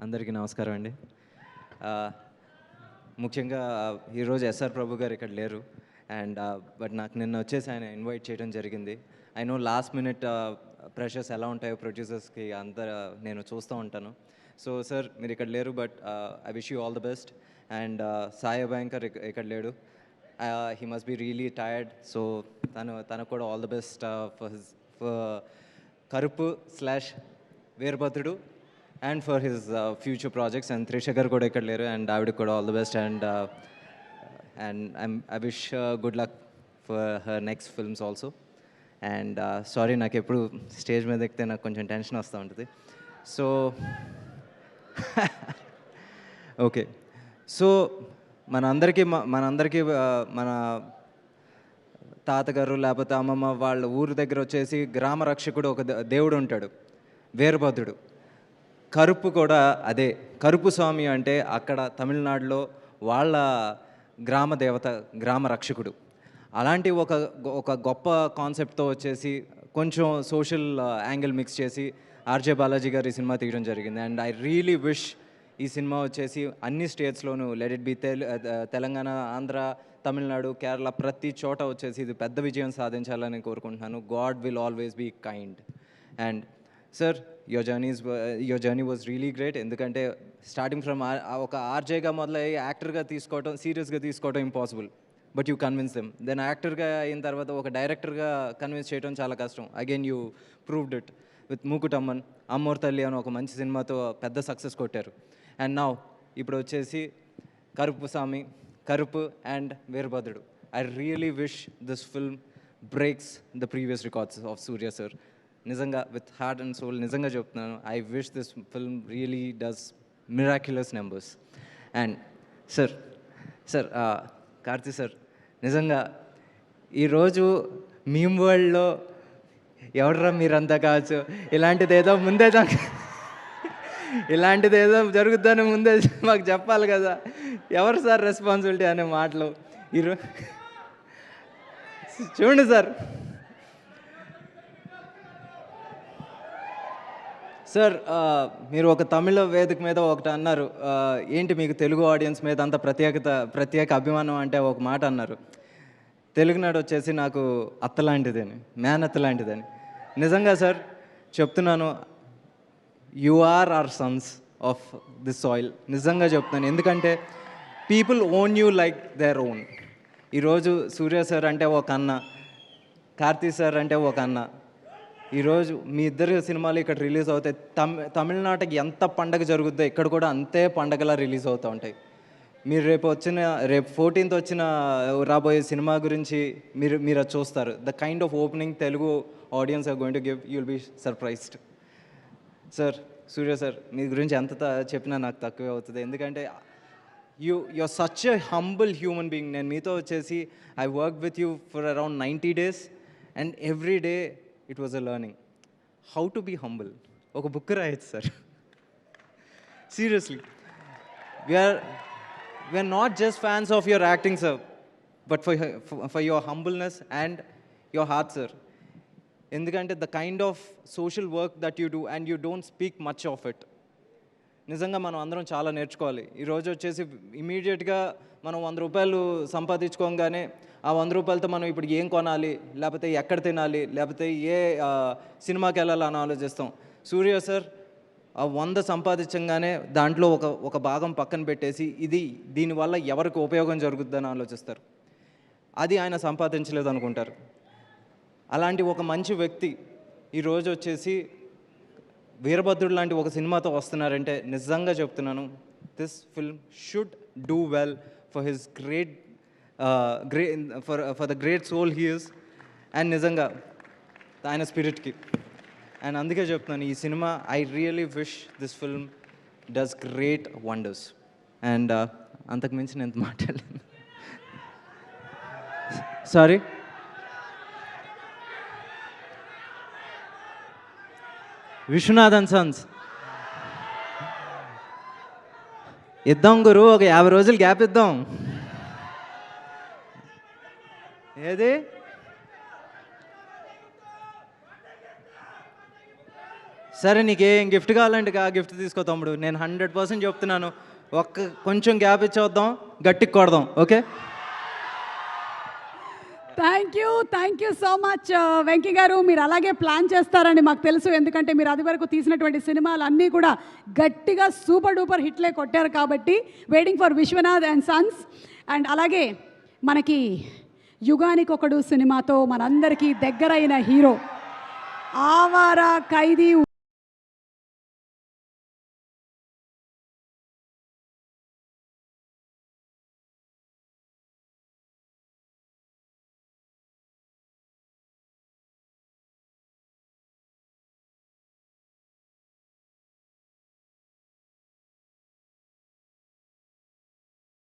అందరికీ నమస్కారం అండి. ముఖ్యంగా ఈరోజు ఎస్ఆర్ ప్రభు గారు ఇక్కడ లేరు. బట్ నాకు నిన్న వచ్చేసి ఆయన ఇన్వైట్ చేయడం జరిగింది. I know last minute pressures ఎలా ఉంటాయో ప్రొడ్యూసర్స్కి నేను చూస్తూ ఉంటాను. సో సార్ మీరు ఇక్కడ లేరు, but I wish you all the best. And Sai Abhyankar ఇక్కడ లేడు. He must be really tired. So తనకు కూడా all the best for Karuppu / Veerabhadrudu and for his future projects. And Trisha garu kuda ikkada leru, and David kuda all the best, and I wish good luck for her next films also. And sorry నాకు ఎప్పుడు stage మీద ఎక్కితే నాకు కొంచెం tension వస్తూ ఉంటుంది. So okay, so మనందరికీ మన తాతగారు లేకపోతే అమ్మమ్మ వాళ్ళ ఊరి దగ్గర వచ్చేసి గ్రామ రక్షకుడు ఒక దేవుడు ఉంటాడు, వీరభద్రుడు. కరుపు కూడా అదే. కరుపు స్వామి అంటే అక్కడ తమిళనాడులో వాళ్ళ గ్రామ దేవత, గ్రామ రక్షకుడు. అలాంటి ఒక గొప్ప కాన్సెప్ట్తో వచ్చేసి కొంచెం సోషల్ యాంగిల్ మిక్స్ చేసి ఆర్జే బాలాజీ గారు ఈ సినిమా తీయడం జరిగింది. అండ్ ఐ రియలీ విష్ ఈ సినిమా వచ్చేసి అన్ని స్టేట్స్లోనూ, let it be Telangana, Andhra, Tamil Nadu, Kerala, ప్రతి చోట వచ్చేసి ఇది పెద్ద విజయం సాధించాలని కోరుకుంటున్నాను. God will always be kind. And sir, your journey was really great. ఎందుకంటే స్టార్టింగ్ ఫ్రమ్ ఒక ఆర్జేగా మొదలయ్యి యాక్టర్గా తీసుకోవటం, సీరియస్గా తీసుకోవటం impossible, but you convince them. Then యాక్టర్గా అయిన తర్వాత ఒక డైరెక్టర్గా కన్విన్స్ చేయడం చాలా కష్టం. Again you proved it with మూకుటమ్మన్, Ammoru తల్లి అని ఒక మంచి సినిమాతో పెద్ద సక్సెస్ కొట్టారు. అండ్ నౌ ఇప్పుడు వచ్చేసి Karuppu and Veerabhadrudu. I really wish this film breaks the previous records of Suriya sir. నిజంగా విత్ హార్ట్ అండ్ సోల్ నిజంగా చెప్తున్నాను. I wish this film really does miraculous numbers. And sir Karthi sir, నిజంగా ఈరోజు మీమ్ వరల్డ్లో ఎవడరా మీరంతా కావచ్చు, ఇలాంటిదేదో జరుగుతుందని ముందే మాకు చెప్పాలి కదా. ఎవరు సార్ రెస్పాన్సిబిలిటీ అనే మాటలు ఈరోజు చూడండి సార్. సార్, మీరు ఒక తమిళ వేదిక మీద ఒకటి అన్నారు, ఏంటి మీకు తెలుగు ఆడియన్స్ మీద అంత ప్రత్యేక అభిమానం అంటే ఒక మాట అన్నారు. తెలుగునాడు వచ్చేసి నాకు అత్తలాంటిదని, మేనత్త లాంటిదని. నిజంగా సార్ చెప్తున్నాను, you are our sons of this soil. నిజంగా చెప్తున్నాను, ఎందుకంటే people own you like their own. ఈరోజు సూర్య సార్ అంటే ఒక అన్న, కార్తీ సార్ అంటే ఒక అన్న. ఈరోజు మీ ఇద్దరు సినిమాలు ఇక్కడ రిలీజ్ అవుతాయి. తమిళనాడుకి ఎంత పండగ జరుగుద్దో ఇక్కడ కూడా అంతే పండగలా రిలీజ్ అవుతూ ఉంటాయి. మీరు రేపు 14th రాబోయే సినిమా గురించి మీరు అది చూస్తారు. The kind of opening Telugu audience are going to give, you will be surprised. Sir, Suriya sir, మీ గురించి ఎంత చెప్పినా నాకు తక్కువే అవుతుంది. ఎందుకంటే you are such a humble human being. నేను మీతో వచ్చేసి I work with you for around 90 days, and every day it was a learning how to be humble. ఒక బుక్ రాయొచ్చు sir, seriously. We're not just fans of your acting sir, but for your humbleness and your heart sir. ఎందుకంటే the kind of social work that you do and you don't speak much of it. నిజంగా మనం అందరం చాలా నేర్చుకోవాలి. ఈరోజు వచ్చేసి ఇమీడియట్గా మనం 100 రూపాయలు సంపాదించుకోగానే ఆ 100 రూపాయలతో మనం ఇప్పుడు ఏం కొనాలి, లేకపోతే ఎక్కడ తినాలి, లేకపోతే ఏ సినిమాకి వెళ్ళాలి అని ఆలోచిస్తాం. సూర్య సార్ ఆ 100 సంపాదించగానే దాంట్లో ఒక భాగం పక్కన పెట్టేసి దీనివల్ల ఎవరికి ఉపయోగం జరుగుతుందని ఆలోచిస్తారు. అది ఆయన సంపాదించలేదు అనుకుంటారు. అలాంటి ఒక మంచి వ్యక్తి ఈరోజు వచ్చేసి వీరభద్రుడు లాంటి ఒక సినిమాతో వస్తున్నారంటే నిజంగా చెప్తున్నాను, this film should do well for his for the great soul he is, and నిజంగా ఆయన స్పిరిట్కి. అండ్ అందుకే చెప్తున్నాను, ఈ cinema I really wish this film does great wonders. And అంతకు మించి నేను మాట్లాడలేను. సారీ. విశ్వనాథన్ సన్స్ ఇద్దాం గురు, ఒక 50 రోజులు గ్యాప్ ఇద్దాం. ఏది సరే నీకు ఏం గిఫ్ట్ కావాలంటే ఆ గిఫ్ట్ తీసుకో తమ్ముడు, నేను 100% చెప్తున్నాను. కొంచెం గ్యాప్ ఇచ్చేద్దాం, గట్టికి కొడదాం. Okay, thank you so much Venky గారు. మీరు అలాగే ప్లాన్ చేస్తారని మాకు తెలుసు, ఎందుకంటే మీరు అది వరకు తీసినటువంటి సినిమాలు అన్నీ కూడా గట్టిగా సూపర్ డూపర్ హిట్లే కొట్టారు కాబట్టి. Waiting for Vishwanath and sons. And అలాగే మనకి యుగానికొకడు సినిమాతో మనందరికీ దగ్గరైన హీరో, ఆవారా, ఖైదీ,